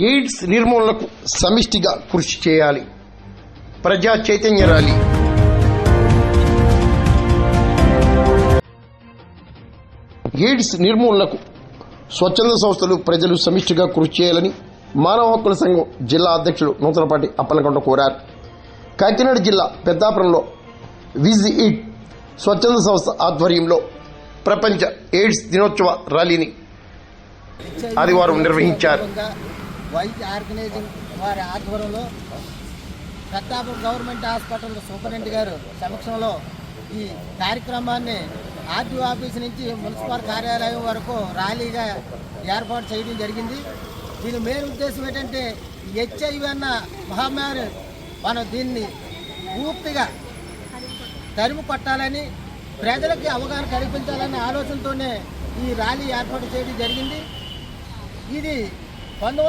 AIDS నిర్మూలనకు సమిష్టిగా కృషి చేయాలి. ప్రజా చైతన్య ర్యాలీ. ఎయిడ్స్ నిర్మూలనకు స్వచ్ఛంద సంస్థలు ప్రజలు సమిష్టిగా కృషి చేయాలని మానవ హక్కుల సంఘం జిల్లా అధ్యక్షుడు నూతలపాటి అప్పలకొండ కోరారు. కాకినాడ జిల్లా పెద్దాపురంలో విజ్ ఇట్ స్వచ్ఛంద సంస్థ ఆధ్వర్యంలో ప్రపంచ ఎయిడ్స్ దినోత్సవ ర్యాలీని ఆదివారం నిర్వహించారు. వైద్య ఆర్గనైజింగ్ వారి ఆధ్వర్యంలో పెద్దాపురం గవర్నమెంట్ హాస్పిటల్ సూపరింటెండెంట్ గారు సమక్షంలో ఈ కార్యక్రమాన్ని ఆర్టీఓ ఆఫీస్ నుంచి మున్సిపల్ కార్యాలయం వరకు ర్యాలీగా ఏర్పాటు చేయడం జరిగింది. దీని మెయిన్ ఉద్దేశం ఏంటంటే హెచ్ఐవి అన్న మహమ్మారి మనం దీన్ని పూర్తిగా తరిమి కొట్టాలని, ప్రజలకి అవగాహన కల్పించాలనే ఆలోచనతోనే ఈ ర్యాలీ ఏర్పాటు చేయడం జరిగింది. ఇది 19